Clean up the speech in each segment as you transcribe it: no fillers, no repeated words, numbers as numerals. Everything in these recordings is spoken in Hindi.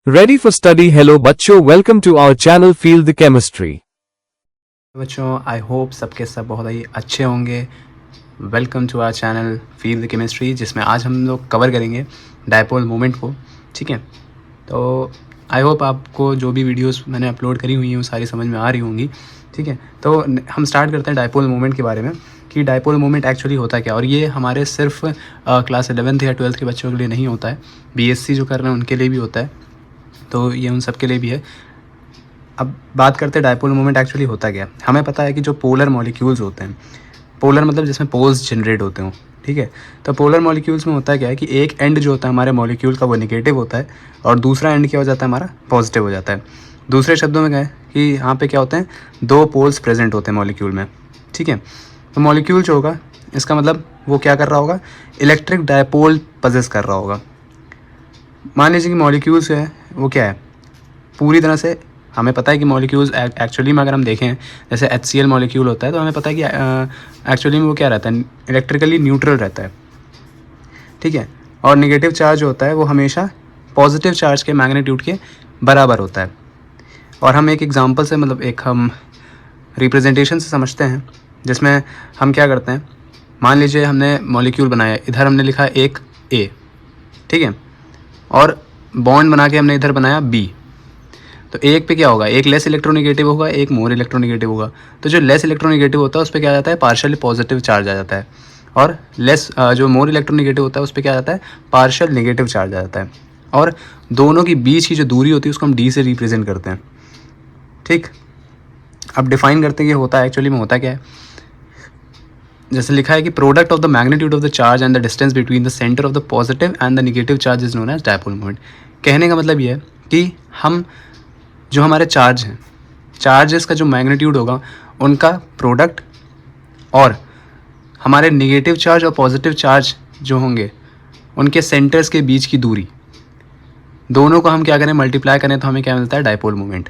Ready for study? Hello बच्चों, welcome to our channel Feel the Chemistry। बच्चों आई होप सबके सब बहुत ही अच्छे होंगे। Welcome to our channel feel the chemistry, जिसमें आज हम लोग कवर करेंगे डायपोल मोमेंट को। ठीक है, तो आई होप आपको जो भी वीडियोस मैंने अपलोड करी हुई हैं वो सारी समझ में आ रही होंगी। ठीक है, तो हम स्टार्ट करते हैं डायपोल मोमेंट के बारे में कि डायपोल मोमेंट एक्चुअली होता क्या। और ये हमारे सिर्फ क्लास 11th या 12th के बच्चों के लिए नहीं होता है, बीएससी जो कर रहे हैं उनके लिए भी होता है, तो ये उन सब के लिए भी है। अब बात करते हैं डायपोल मोमेंट एक्चुअली होता क्या है। हमें पता है कि जो पोलर मॉलिक्यूल्स होते हैं, पोलर मतलब जिसमें पोल्स जनरेट होते हों, ठीक है, तो पोलर मॉलिक्यूल्स में होता क्या है कि एक एंड जो होता है हमारे मॉलिक्यूल का वो नेगेटिव होता है और दूसरा एंड क्या हो जाता है हमारा पॉजिटिव हो जाता है। दूसरे शब्दों में क्या है कि यहाँ पे क्या होते हैं, दो पोल्स प्रेजेंट होते हैं मॉलिक्यूल में। ठीक है, तो मॉलिक्यूल जो होगा इसका मतलब वो क्या कर रहा होगा, इलेक्ट्रिक डायपोल पजेस कर रहा होगा। मान लीजिए कि मॉलिक्यूल्स है वो क्या है, पूरी तरह से हमें पता है कि मॉलिक्यूल्स एक्चुअली में अगर हम देखें जैसे HCl मॉलिक्यूल होता है, तो हमें पता है कि एक्चुअली में वो क्या रहता है, इलेक्ट्रिकली न्यूट्रल रहता है। ठीक है, और नेगेटिव चार्ज होता है वो हमेशा पॉजिटिव चार्ज के मैग्नीट्यूड के बराबर होता है। और हम एक एग्जांपल से मतलब एक हम रिप्रेजेंटेशन से समझते हैं, जिसमें हम क्या करते हैं, मान लीजिए हमने मॉलिक्यूल बनाया, इधर हमने लिखा एक A, ठीक है, और बॉन्ड बना के हमने इधर बनाया B। तो एक पे क्या होगा, एक लेस इलेक्ट्रोनेगेटिव होगा, एक मोर इलेक्ट्रोनेगेटिव होगा। तो जो लेस इलेक्ट्रोनेगेटिव होता है उस पर क्या आ जाता है, पार्शियली पॉजिटिव चार्ज आ जाता है, और जो मोर इलेक्ट्रोनेगेटिव होता है उस पर क्या आ जाता है, पार्शियल नेगेटिव चार्ज आ जाता है। और दोनों के बीच की जो दूरी होती है उसको हम D से रिप्रेजेंट करते हैं। ठीक, अब डिफाइन करते हैं कि होता है एक्चुअली में होता क्या है। जैसे लिखा है कि product of the magnitude of the charge and the distance between the centre of the positive and the negative charge is known as dipole moment. कहने का मतलब ये है कि हम जो हमारे चार्ज हैं, चार्जेस का जो मैग्नीट्यूड होगा उनका प्रोडक्ट और हमारे नेगेटिव चार्ज और पॉजिटिव चार्ज जो होंगे उनके सेंटर्स के बीच की दूरी, दोनों को हम क्या करें, मल्टीप्लाई करें, तो हमें क्या मिलता है, डायपोल मोमेंट।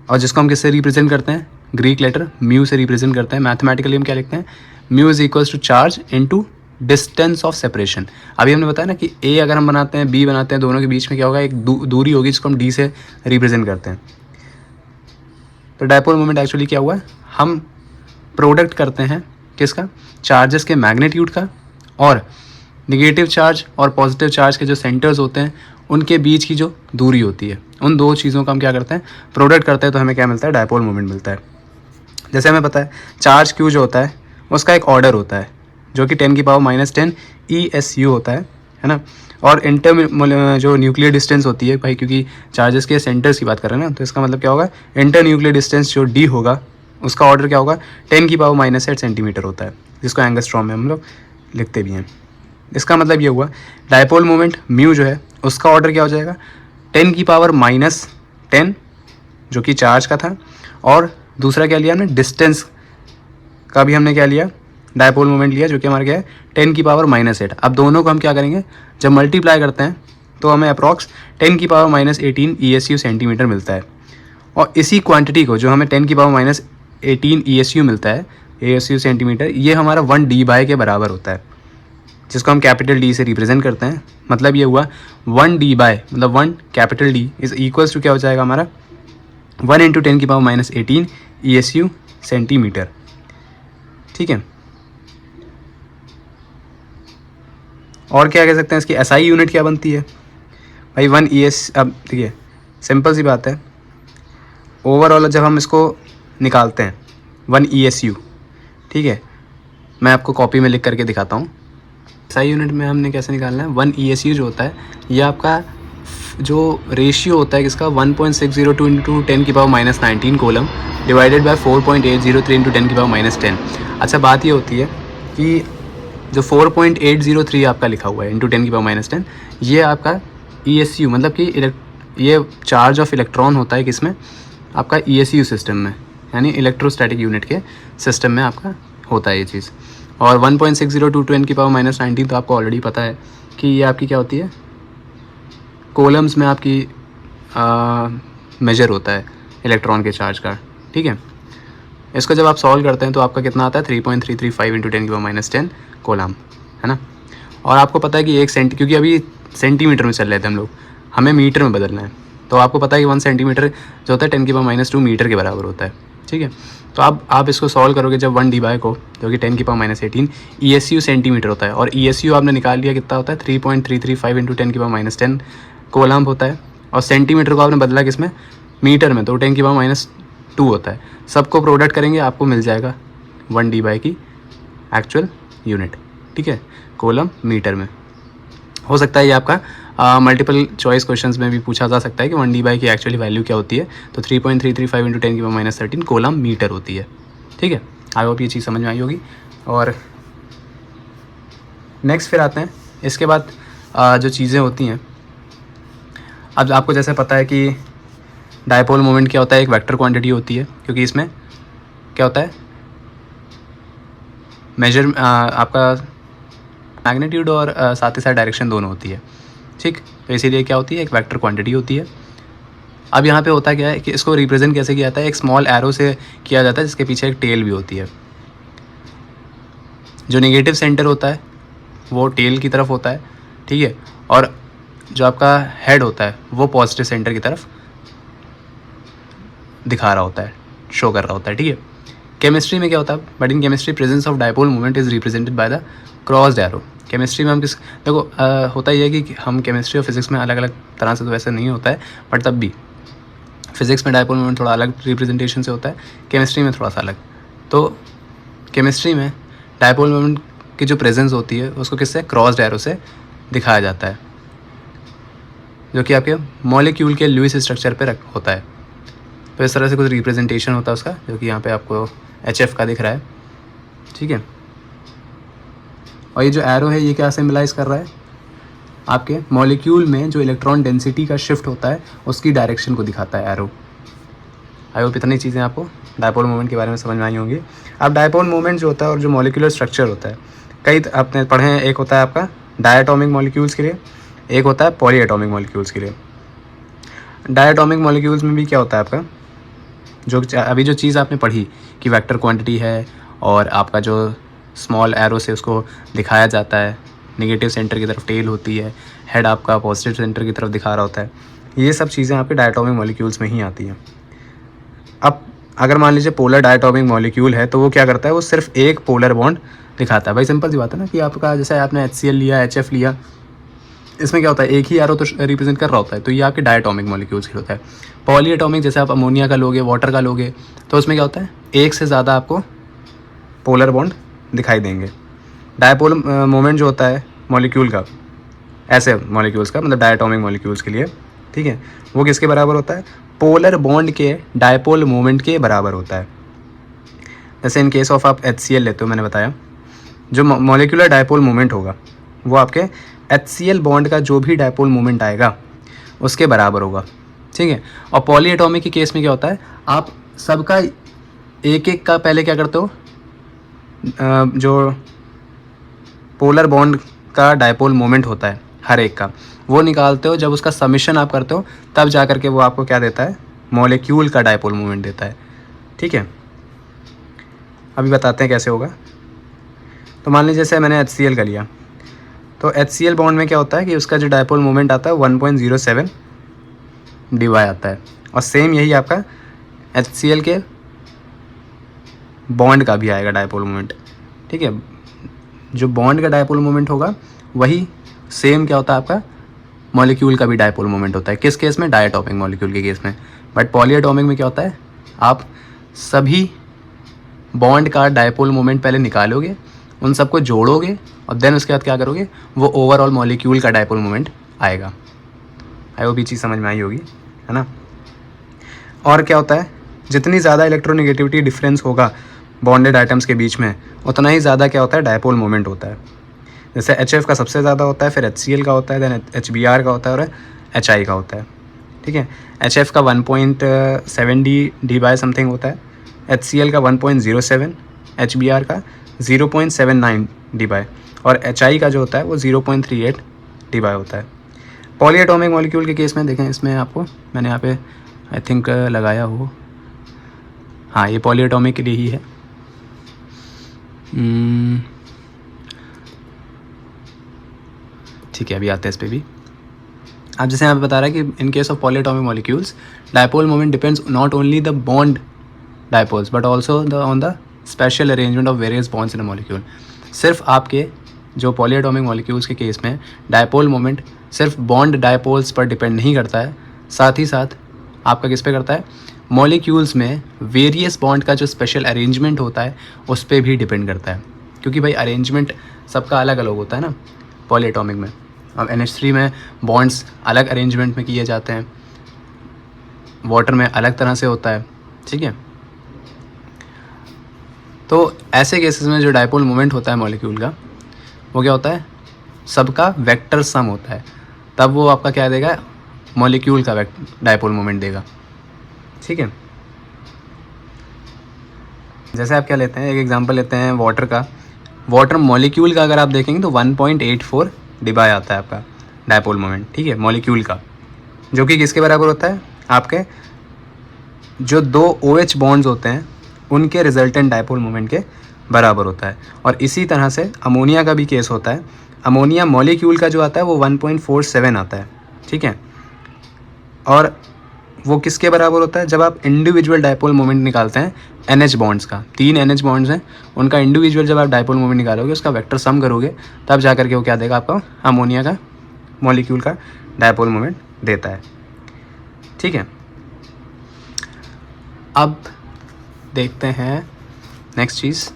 और जिसको हम किससे रिप्रेजेंट करते हैं, ग्रीक लेटर म्यू से रिप्रेजेंट करते हैं। मैथमेटिकली हम क्या लिखते हैं, mu is equals to charge into distance of separation. अभी हमने बताया ना कि ए अगर हम बनाते हैं, बी बनाते हैं, दोनों के बीच में क्या होगा, एक दूरी होगी जिसको हम डी से रिप्रेजेंट करते हैं। तो डायपोल मोमेंट एक्चुअली क्या हुआ है, हम प्रोडक्ट करते हैं किसका, चार्जेस के मैग्नीट्यूड का और निगेटिव चार्ज और पॉजिटिव चार्ज के जो सेंटर्स होते हैं उनके बीच की जो दूरी होती है, उन दो चीज़ों का हम क्या करते हैं, प्रोडक्ट करते हैं, तो हमें क्या मिलता है, डायपोल मोमेंट मिलता है। जैसे हमें पता है चार्ज क्यू जो होता है उसका एक ऑर्डर होता है जो कि 10⁻⁻10 ESU होता है ना। और इंटर जो न्यूक्लियर डिस्टेंस होती है भाई, क्योंकि चार्जेस के सेंटर्स की बात कर रहे हैं ना, तो इसका मतलब क्या होगा, इंटर न्यूक्लियर डिस्टेंस जो D होगा उसका ऑर्डर क्या होगा, 10⁻⁻8 सेंटीमीटर होता है, जिसको एंगस्ट्रॉम में हम लोग लिखते भी हैं। इसका मतलब ये हुआ डायपोल मोमेंट म्यू जो है उसका ऑर्डर क्या हो जाएगा, 10⁻⁻10 जो कि चार्ज का था, और दूसरा क्या लिया हमने, डिस्टेंस का भी हमने क्या लिया, डायपोल मोमेंट लिया, जो कि हमारा क्या है, 10⁻⁻8। अब दोनों को हम क्या करेंगे, जब मल्टीप्लाई करते हैं तो हमें अप्रॉक्स 10⁻18 ESU सेंटीमीटर मिलता है। और इसी क्वांटिटी को जो हमें 10⁻18 ESU मिलता है, ASU सेंटीमीटर, ये हमारा 1D के बराबर होता है, जिसको हम कैपिटल D से रिप्रेजेंट करते हैं। मतलब ये हुआ 1D मतलब 1 capital D is equals to क्या हो जाएगा हमारा, 1 × 10⁻18 ESU सेंटीमीटर। ठीक है, और क्या कह सकते हैं, इसकी SI यूनिट क्या बनती है भाई, 1 ES। अब देखिए सिंपल सी बात है, ओवरऑल जब हम इसको निकालते हैं 1 ESU, ठीक है, मैं आपको कॉपी में लिख करके दिखाता हूँ। SI यूनिट में हमने कैसे निकालना है, 1 ESU जो होता है ये आपका जो रेशियो होता है किसका, 1.602 × 10⁻19 कोलम डिवाइडेड बाय 4.803 × 10⁻10। अच्छा बात ये होती है कि जो 4.803 आपका लिखा हुआ है इंटू 10⁻10, ये आपका ESU मतलब कि ये चार्ज ऑफ इलेक्ट्रॉन होता है किसमें, आपका ESU सिस्टम में, यानी इलेक्ट्रोस्टैटिक यूनिट के सिस्टम में आपका होता है ये चीज़। और 1.602 × 10⁻19 तो आपको ऑलरेडी पता है कि ये आपकी क्या होती है, कोलम्स में आपकी मेजर होता है इलेक्ट्रॉन के चार्ज का। ठीक है, इसको जब आप सॉल्व करते हैं तो आपका कितना आता है, 3.335 × 10⁻10 कोलम, है ना। और आपको पता है कि क्योंकि अभी सेंटीमीटर में चल रहे थे हम लोग, हमें मीटर में बदलना है। तो आपको पता है कि 1 सेंटीमीटर जो होता है 10⁻² मीटर के बराबर होता है, ठीक है। तो अब आप इसको सॉल्व करोगे जब 1 डी को, जो कि 10⁻18 ESU सेंटीमीटर होता है, और ESU आपने निकाल लिया कितना होता है 3.335 × 10⁻10 कोलम्ब होता है, और सेंटीमीटर को आपने बदला किसमें, मीटर में, तो 10⁻² होता है। सबको प्रोडक्ट करेंगे आपको मिल जाएगा 1 डी की एक्चुअल यूनिट, ठीक है, कोलम मीटर में। हो सकता है ये आपका मल्टीपल चॉइस क्वेश्चंस में भी पूछा जा सकता है कि 1 डी की एक्चुअली वैल्यू क्या होती है, तो 3.335 × 10⁻13 कोलम मीटर होती है, ठीक है। आई होप ये चीज़ समझ में आई होगी। और नेक्स्ट फिर आते हैं, इसके बाद जो चीज़ें होती हैं, अब आपको जैसे पता है कि डायपोल मोमेंट क्या होता है, एक वेक्टर क्वांटिटी होती है, क्योंकि इसमें क्या होता है मेजर आपका मैग्नीट्यूड और साथ ही साथ डायरेक्शन दोनों होती है, ठीक। तो इसीलिए क्या होती है, एक वेक्टर क्वांटिटी होती है। अब यहाँ पे होता क्या है कि इसको रिप्रेजेंट कैसे किया जाता है, एक स्मॉल एरो से किया जाता है जिसके पीछे एक टेल भी होती है। जो नेगेटिव सेंटर होता है वो टेल की तरफ होता है, ठीक है, और जो आपका हेड होता है वो पॉजिटिव सेंटर की तरफ दिखा रहा होता है, शो कर रहा होता है, ठीक है। केमिस्ट्री में क्या होता है, but in chemistry presence of dipole moment is represented by the crossed arrow. Chemistry में हम देखो होता ही है कि हम केमिस्ट्री और फिजिक्स में अलग अलग तरह से, तो वैसे नहीं होता है, बट तब भी फिजिक्स में डायपोल मोमेंट थोड़ा अलग रिप्रेजेंटेशन से होता है, केमिस्ट्री में थोड़ा सा अलग। तो केमिस्ट्री में डायपोल मोमेंट की जो प्रेजेंस होती है उसको किससे, क्रॉस्ड एरो से दिखाया जाता है, जो कि आपके मॉलिक्यूल के लुईस स्ट्रक्चर पे होता है। तो इस तरह से कुछ रिप्रेजेंटेशन होता है उसका, जो कि यहाँ पे आपको HF का दिख रहा है, ठीक है। और ये जो एरो है ये क्या सिम्बलाइज कर रहा है, आपके मॉलिक्यूल में जो इलेक्ट्रॉन डेंसिटी का शिफ्ट होता है उसकी डायरेक्शन को दिखाता है एरो। आई होप इतनी चीज़ें आपको डायपोल मोमेंट के बारे में समझ में आई होंगी। अब डायपोल मोमेंट जो होता है और जो मॉलिक्यूलर स्ट्रक्चर होता है, कई आपने पढ़े हैं, एक होता है आपका डायटोमिक मॉलिक्यूल्स के लिए, एक होता है पॉलीएटॉमिक मॉलिक्यूल्स के लिए। डायटोमिक मॉलिक्यूल्स में भी क्या होता है आपका, जो अभी जो चीज़ आपने पढ़ी कि वेक्टर क्वांटिटी है और आपका जो स्मॉल एरो से उसको दिखाया जाता है, नेगेटिव सेंटर की तरफ टेल होती है, हेड आपका पॉजिटिव सेंटर की तरफ दिखा रहा होता है, ये सब चीज़ें आपके डायटोमिक मॉलिक्यूल्स में ही आती हैं। अब अगर मान लीजिए पोलर डायटोमिक मॉलिक्यूल है तो वो क्या करता है, वो सिर्फ एक पोलर बॉन्ड दिखाता है। भाई सिंपल सी बात है ना, कि आपका जैसे आपने HCl लिया, HF लिया, इसमें क्या होता है, एक ही एरो तो रिप्रेजेंट कर रहा होता है, तो ये आपके डायटोमिक मॉलिक्यूल्स के होता है। पॉलीएटॉमिक जैसे आप अमोनिया का लोगे, वाटर का लोगे, तो उसमें क्या होता है, एक से ज़्यादा आपको पोलर बॉन्ड दिखाई देंगे। डायपोल मोमेंट जो होता है मॉलिक्यूल का, ऐसे मॉलिक्यूल्स का, मतलब डायटोमिक मॉलिक्यूल्स के लिए, ठीक है, वो किसके बराबर होता है, पोलर बॉन्ड के डायपोल मोमेंट के बराबर होता है। जैसे इन केस ऑफ आप HCl लेते हो, मैंने बताया जो मॉलिक्यूलर डायपोल मोमेंट होगा वो आपके HCl बॉन्ड का जो भी डायपोल मोमेंट आएगा उसके बराबर होगा, ठीक है। और पॉलीएटॉमिक के केस में क्या होता है, आप सबका एक एक का पहले क्या करते हो, जो पोलर बॉन्ड का डायपोल मोमेंट होता है हर एक का, वो निकालते हो। जब उसका समीशन आप करते हो तब जा करके वो आपको क्या देता है, मॉलिक्यूल का डायपोल मोमेंट देता है, ठीक है। अभी बताते हैं कैसे होगा। तो मान लीजिए जैसे मैंने HCl का लिया, तो HCl बॉन्ड में क्या होता है कि उसका जो डायपोल मोमेंट आता है 1.07 dy आता है, और सेम यही आपका HCl के बॉन्ड का भी आएगा डायपोल मोमेंट, ठीक है। जो बॉन्ड का डायपोल मोमेंट होगा वही सेम क्या होता है आपका मॉलिक्यूल का भी डायपोल मोमेंट होता है। किस केस में, डायटोमिक मॉलिक्यूल के केस में। बट पॉलीएटॉमिक में क्या होता है, आप सभी बॉन्ड का डायपोल मोमेंट पहले निकालोगे, उन सबको जोड़ोगे, और देन उसके बाद क्या करोगे, वो ओवरऑल मॉलिक्यूल का डायपोल मोमेंट आएगा। आई होप ये चीज़ समझ में आई होगी, है ना। और क्या होता है, जितनी ज़्यादा इलेक्ट्रोनेगेटिविटी डिफरेंस होगा बॉन्डेड आइटम्स के बीच में, उतना ही ज़्यादा क्या होता है, डायपोल मोमेंट होता है। जैसे HF का सबसे ज़्यादा होता है, फिर HCl का होता है, देन HBr का होता है, और HI का होता है, ठीक है। HF का 1.7 dy समथिंग होता है, HCl का 1.07, HBr का 0.79 dy, और HI का जो होता है वो 0.38 dy होता है। पॉलीएटॉमिक मॉलिक्यूल के केस में देखें, इसमें आपको मैंने यहाँ पे आई थिंक लगाया हो, हाँ ये पॉलीएटॉमिक के लिए ही है। ठीक है, अभी आते हैं इस पर भी। अब जैसे यहाँ पे बता रहा है कि in case of polyatomic molecules dipole moment depends not only the bond dipoles but also on the special arrangement of various bonds in a molecule. सिर्फ आपके जो पॉलीएटॉमिक मॉलिक्यूल्स के केस में डायपोल मोमेंट सिर्फ बॉन्ड डायपोल्स पर डिपेंड नहीं करता है, साथ ही साथ आपका किस पे करता है, मॉलिक्यूल्स में वेरियस बॉन्ड का जो स्पेशल अरेंजमेंट होता है उस पर भी डिपेंड करता है। क्योंकि भाई अरेंजमेंट सबका अलग अलग होता है ना पॉलीएटॉमिक में। अब NH3 में बॉन्ड्स अलग अरेंजमेंट में किए जाते हैं, वाटर में अलग तरह से होता है, ठीक है। तो ऐसे केसेस में जो डायपोल मोमेंट होता है मॉलिक्यूल का वो क्या होता है, सबका वेक्टर सम होता है, तब वो आपका क्या देगा, मॉलिक्यूल का डायपोल मोमेंट देगा, ठीक है। जैसे आप क्या लेते हैं, एक एग्जांपल लेते हैं वाटर का। वाटर मॉलिक्यूल का अगर आप देखेंगे तो 1.84 डिबाई आता है आपका डायपोल मोमेंट, ठीक है, मॉलिक्यूल का, जो कि किसके बराबर होता है, आपके जो दो OH बॉन्ड्स होते हैं उनके रिजल्टेंट डायपोल मोमेंट के बराबर होता है। और इसी तरह से अमोनिया का भी केस होता है। अमोनिया मॉलिक्यूल का जो आता है वो 1.47 आता है, ठीक है। और वो किसके बराबर होता है, जब आप इंडिविजुअल डायपोल मोमेंट निकालते हैं NH बॉन्ड्स का, 3 NH बॉन्ड्स हैं, उनका इंडिविजुअल जब आप डायपोल मोमेंट निकालोगे, उसका वेक्टर सम करोगे, तब जा करके वो क्या देगा आपको, अमोनिया का मॉलिक्यूल का डायपोल मोमेंट देता है, ठीक है। अब देखते हैं नेक्स्ट चीज़।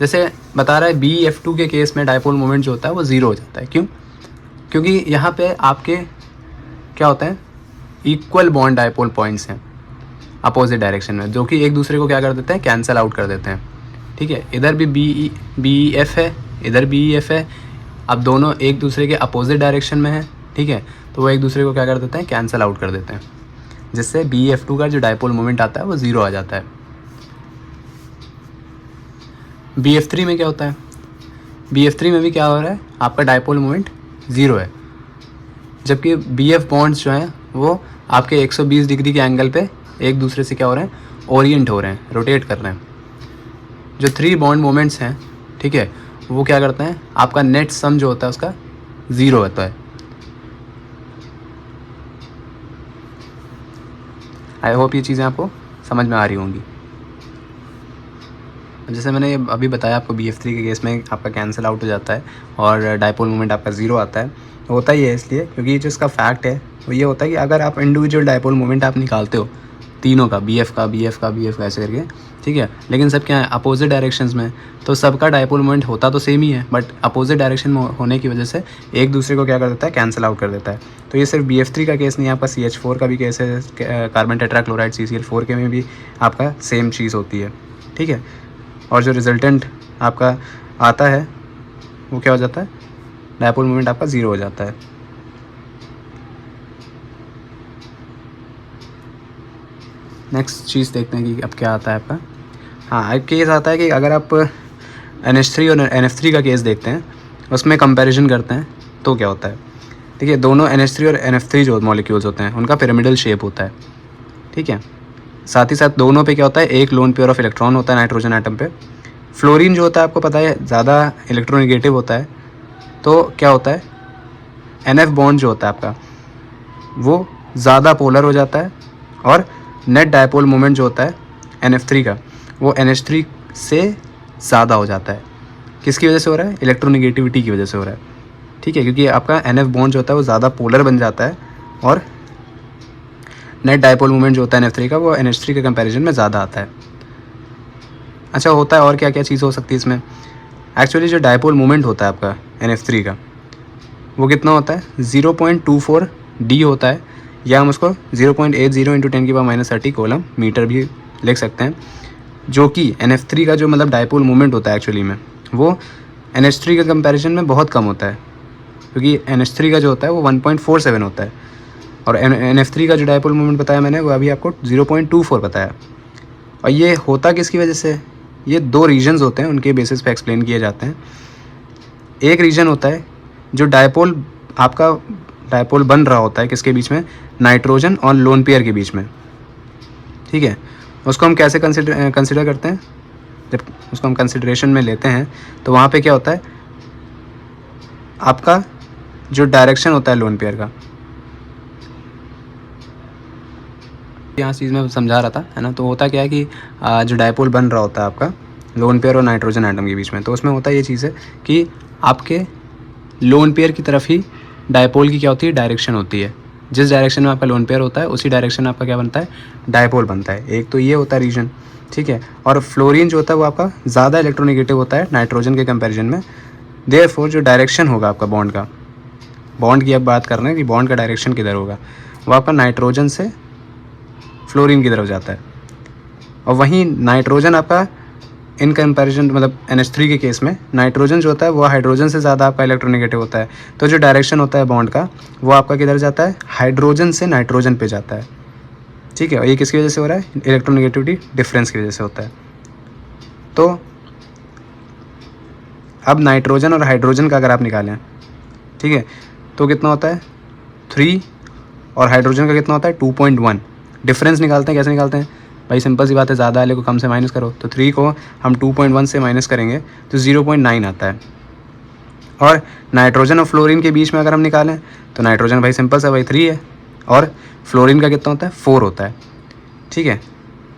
जैसे बता रहा है BF2 के केस में डायपोल मोमेंट जो होता है वो 0 हो जाता है। क्यों? क्योंकि यहाँ पे आपके क्या होता है, इक्वल बॉन्ड डायपोल पॉइंट्स हैं अपोजिट डायरेक्शन में, जो कि एक दूसरे को क्या कर देते हैं, कैंसिल आउट कर देते हैं, ठीक है। इधर भी BEF है, इधर BEF है। अब दोनों एक दूसरे के अपोजिट डायरेक्शन में है, ठीक है, तो वो एक दूसरे को क्या कर देते हैं, कैंसिल आउट कर देते हैं, जिससे BF2 का जो डायपोल मोमेंट आता है वो 0 आ जाता है। BF3 में क्या होता है, BF3 में भी क्या हो रहा है, आपका डायपोल मोमेंट 0 है, जबकि BF बॉन्ड्स जो हैं वो आपके 120 डिग्री के एंगल पे एक दूसरे से क्या हो रहे हैं, ओरिएंट हो रहे हैं, रोटेट कर रहे हैं। जो 3 बॉन्ड मोमेंट्स हैं, ठीक है, वो क्या करते हैं, आपका नेट सम जो होता है उसका 0 होता है। आई होप ये चीज़ें आपको समझ में आ रही होंगी। जैसे मैंने अभी बताया आपको, BF3 के केस में आपका कैंसिल आउट हो जाता है और डायपोल मोमेंट आपका 0 आता है। होता ही है इसलिए क्योंकि जो इसका फैक्ट है वो ये होता है कि अगर आप इंडिविजुअल डायपोल मोमेंट आप निकालते हो तीनों का, BF का ऐसे करके, ठीक है, लेकिन सब क्या है, अपोजिट डायरेक्शंस में, तो सबका डायपोल मोमेंट होता तो सेम ही है, बट अपोजिट डायरेक्शन में होने की वजह से एक दूसरे को क्या कर देता है, कैंसिल आउट कर देता है। तो ये सिर्फ BF3 का केस नहीं, आपका CH4 का भी केस है, कार्बन टेट्राक्लोराइड CCl4 के में भी आपका सेम चीज़ होती है, ठीक है। और जो रिजल्टेंट आपका आता है वो क्या हो जाता है, डायपोल मोमेंट आपका 0 हो जाता है। नेक्स्ट चीज़ देखते हैं कि अब क्या आता है आपका। हाँ, एक केस आता है कि अगर आप NH3 और NF3 का केस देखते हैं, उसमें कंपैरिजन करते हैं तो क्या होता है। देखिए, दोनों NH3 और NF3 जो मॉलिक्यूल्स होते हैं उनका पिरामिडल शेप होता है, ठीक है। साथ ही साथ दोनों पे क्या होता है, एक लोन पेयर ऑफ इलेक्ट्रॉन होता है नाइट्रोजन एटम पे। फ्लोरीन जो होता है आपको पता है ज़्यादा इलेक्ट्रोनेगेटिव होता है, तो क्या होता है, NF बॉन्ड जो होता है आपका वो ज़्यादा पोलर हो जाता है, और नेट डायपोल मोमेंट जो होता है NF3 का वो NH3 से ज़्यादा हो जाता है। किसकी वजह से हो रहा है, इलेक्ट्रोनेगेटिविटी की वजह से हो रहा है, ठीक है, क्योंकि आपका NF बॉन्ड जो होता है वो ज़्यादा पोलर बन जाता है, और नेट डायपोल मोमेंट जो होता है NF3 का वो NH3 के कंपैरिजन में ज़्यादा आता है। अच्छा, होता है और क्या क्या चीज़ हो सकती है इसमें। एक्चुअली जो डायपोल मोमेंट होता है आपका NF3 का वो कितना होता है, 0.24 D होता है, या हम उसको 0.80 × 10⁻30 कोलम मीटर भी लिख सकते हैं, जो कि NF3 का जो मतलब डायपोल मोमेंट होता है एक्चुअली में वो NH3 के कंपैरिजन में बहुत कम होता है, क्योंकि NH3 का जो होता है वो 1.47 होता है, और NF3 का जो डायपोल मोमेंट बताया मैंने वो अभी आपको 0.24 बताया। और ये होता किसकी वजह से, ये 2 रीजन्स होते हैं, उनके बेसिस पे एक्सप्लेन किए जाते हैं। एक रीजन होता है जो डायपोल आपका डायपोल बन रहा होता है किसके बीच में, नाइट्रोजन और लोन पेयर के बीच में, ठीक है। उसको हम कैसे कंसिडर करते हैं, जब उसको हम कंसिडरेशन में लेते हैं तो वहाँ पे क्या होता है, आपका जो डायरेक्शन होता है लोन पेयर का यहाँ चीज़ में समझा रहा था, है ना। तो होता क्या है कि जो डायपोल बन रहा होता है आपका लोन पेयर और नाइट्रोजन एटम के बीच में, तो उसमें होता ये चीज़ है कि आपके लोन पेयर की तरफ ही डायपोल की क्या होती है, डायरेक्शन होती है। जिस डायरेक्शन में आपका लोन पेयर होता है उसी डायरेक्शन में आपका क्या बनता है, डायपोल बनता है। एक तो ये होता है रीजन, ठीक है। और फ्लोरीन जो होता है वो आपका ज़्यादा इलेक्ट्रोनेगेटिव होता है नाइट्रोजन के कंपैरिजन में। देयरफॉर जो डायरेक्शन होगा आपका बॉन्ड का, बॉन्ड की अब बात कर रहे हैं कि बॉन्ड का डायरेक्शन किधर होगा, वो आपका नाइट्रोजन से फ्लोरीन की तरफ जाता है। और वहीं नाइट्रोजन आपका इन कंपैरिजन, मतलब NH3 के केस में नाइट्रोजन जो होता है वो हाइड्रोजन से ज़्यादा आपका इलेक्ट्रोनेगेटिव होता है। तो जो डायरेक्शन होता है बॉन्ड का वो आपका किधर जाता है, हाइड्रोजन से नाइट्रोजन पे जाता है, ठीक है। और ये किसकी वजह से हो रहा है, इलेक्ट्रोनेगेटिविटी डिफरेंस की वजह से होता है। तो अब नाइट्रोजन और हाइड्रोजन का अगर आप निकालें, ठीक है, तो कितना होता है 3 और हाइड्रोजन का कितना होता है 2.1। डिफरेंस निकालते हैं, कैसे निकालते हैं भाई, सिंपल सी बात है, ज़्यादा वाले को कम से माइनस करो। तो 3 को हम 2.1 से माइनस करेंगे तो 0.9 आता है। और नाइट्रोजन और फ्लोरीन के बीच में अगर हम निकालें तो नाइट्रोजन भाई सिंपल सा भाई 3 है और फ्लोरीन का कितना होता है 4 होता है, ठीक है।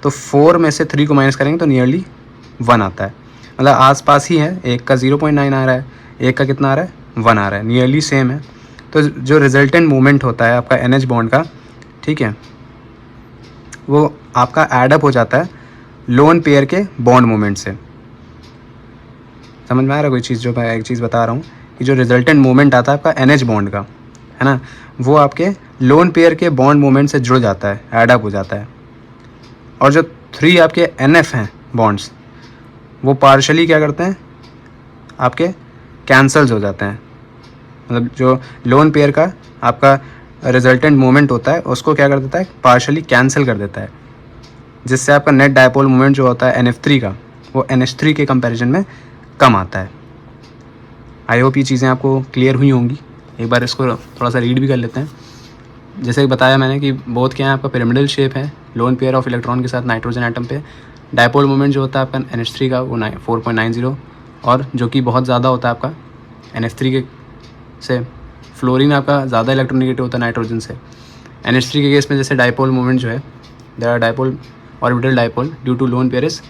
तो 4 में से 3 को माइनस करेंगे तो नियरली 1 आता है, मतलब आसपास ही है। एक का 0.9 आ रहा है, एक का कितना आ रहा है 1 आ रहा है, नियरली सेम है। तो जो रिजल्टेंट मूवमेंट होता है आपका NH बॉन्ड का, ठीक है, वो आपका एडअप हो जाता है लोन पेयर के बॉन्ड मूवमेंट से। समझ में आ रहा है कोई चीज़, जो मैं एक चीज़ बता रहा हूँ कि जो रिजल्टेंट मूवमेंट आता है आपका NH बॉन्ड का, है ना, वो आपके लोन पेयर के बॉन्ड मूवमेंट से जुड़ जाता है, एडअप हो जाता है। और जो 3 आपके NF हैं बॉन्ड्स, वो पार्शली क्या करते हैं, आपके कैंसल्स हो जाते हैं। मतलब जो लोन पेयर का आपका रिजल्टेंट मूवमेंट होता है उसको क्या कर देता है, पार्शली कैंसिल कर देता है, जिससे आपका नेट डायपोल मूवमेंट जो होता है NF3 का, वो NH3 के कंपैरिजन में कम आता है। आई होप ये चीज़ें आपको क्लियर हुई होंगी। एक बार इसको थोड़ा सा रीड भी कर लेते हैं। जैसे कि बताया मैंने कि बोथ क्या है, आपका पिरामिडल शेप है लोन पेयर ऑफ इलेक्ट्रॉन के साथ नाइट्रोजन एटम पे। डायपोल मूवमेंट जो होता है आपका NH3 का वो 4.90, और जो कि बहुत ज़्यादा होता है आपका NF3 के से। फ्लोरीन आपका ज़्यादा इलेक्ट्रोनेगेटिव होता है नाइट्रोजन से। NH3 के केस में जैसे डायपोल मूवमेंट जो है, there are dipole orbital dipole due to lone pairs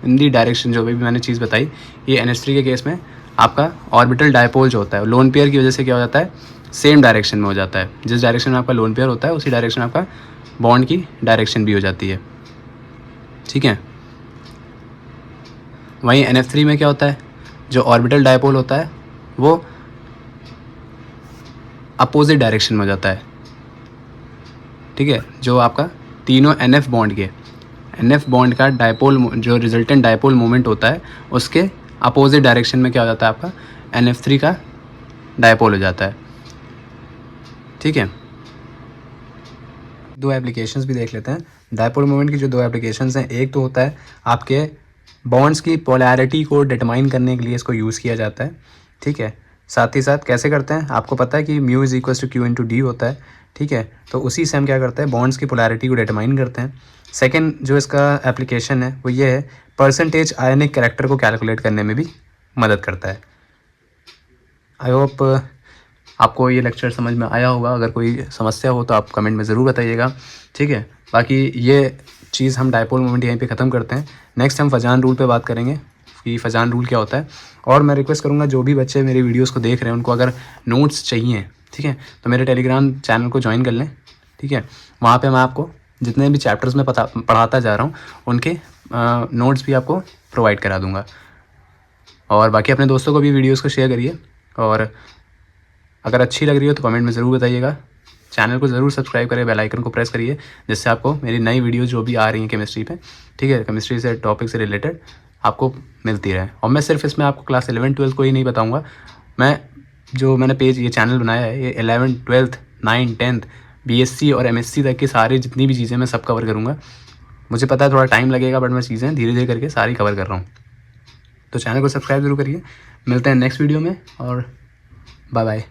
in the direction, जो भी मैंने चीज़ बताई, ये NH3 के केस में आपका ऑर्बिटल डायपोल जो होता है लोन पेयर की वजह से क्या हो जाता है, सेम डायरेक्शन में हो जाता है। जिस डायरेक्शन में आपका लोन पेयर होता है उसी डायरेक्शन में आपका बॉन्ड की डायरेक्शन भी हो जाती है, ठीक है। वहीं NF3 में क्या होता है, जो ऑर्बिटल डायपोल होता है वो अपोजिट डायरेक्शन में हो जाता है, ठीक है। जो आपका तीनों NF बॉन्ड के, NF बॉन्ड का डायपोल जो रिजल्टेंट डायपोल मोमेंट होता है उसके अपोजिट डायरेक्शन में क्या हो जाता है, आपका NF3 का डायपोल हो जाता है, ठीक है। 2 एप्लीकेशंस भी देख लेते हैं डायपोल मोमेंट की। जो 2 एप्लीकेशंस हैं, एक तो होता है आपके बॉन्ड्स की पोलैरिटी को डिटरमाइन करने के लिए इसको यूज़ किया जाता है, ठीक है। साथ ही साथ कैसे करते हैं, आपको पता है कि mu is equals to Q into D होता है, ठीक है। तो उसी से हम क्या करते हैं, बॉन्ड्स की पोलैरिटी को डिटरमाइन करते हैं। सेकंड जो इसका एप्लीकेशन है वो ये है, परसेंटेज आयनिक कैरेक्टर को कैलकुलेट करने में भी मदद करता है। आई होप आपको ये लेक्चर समझ में आया होगा। अगर कोई समस्या हो तो आप कमेंट में ज़रूर बताइएगा, ठीक है। बाकी ये चीज़ हम डायपोल मोमेंट यहीं पे ख़त्म करते हैं। नेक्स्ट हम फजान रूल पे बात करेंगे कि फजान रूल क्या होता है। और मैं रिक्वेस्ट करूँगा जो भी बच्चे मेरी वीडियोस को देख रहे हैं उनको अगर नोट्स चाहिए, ठीक है, तो मेरे टेलीग्राम चैनल को ज्वाइन कर लें, ठीक है। वहाँ पे मैं आपको जितने भी चैप्टर्स में पढ़ाता जा रहा हूँ उनके नोट्स भी आपको प्रोवाइड करा दूँगा। और बाकी अपने दोस्तों को भी वीडियोज़ को शेयर करिए, और अगर अच्छी लग रही हो तो कमेंट में ज़रूर बताइएगा। चैनल को ज़रूर सब्सक्राइब करें, बेल आइकन को प्रेस करिए, जिससे आपको मेरी नई वीडियो जो भी आ रही हैं केमिस्ट्री पे, ठीक है, केमिस्ट्री से टॉपिक से रिलेटेड आपको मिलती रहे। और मैं सिर्फ इसमें आपको क्लास 11 12 को ही नहीं बताऊँगा, मैं जो मैंने पेज ये चैनल बनाया है ये 11 12 9 10 BSc और MSc तक की सारी जितनी भी चीज़ें मैं सब कवर करूँगा। मुझे पता है थोड़ा टाइम लगेगा, बट मैं चीज़ें धीरे धीरे करके सारी कवर कर रहा हूँ। तो चैनल को सब्सक्राइब ज़रूर करिए। मिलते हैं नेक्स्ट वीडियो में, और बाय बाय।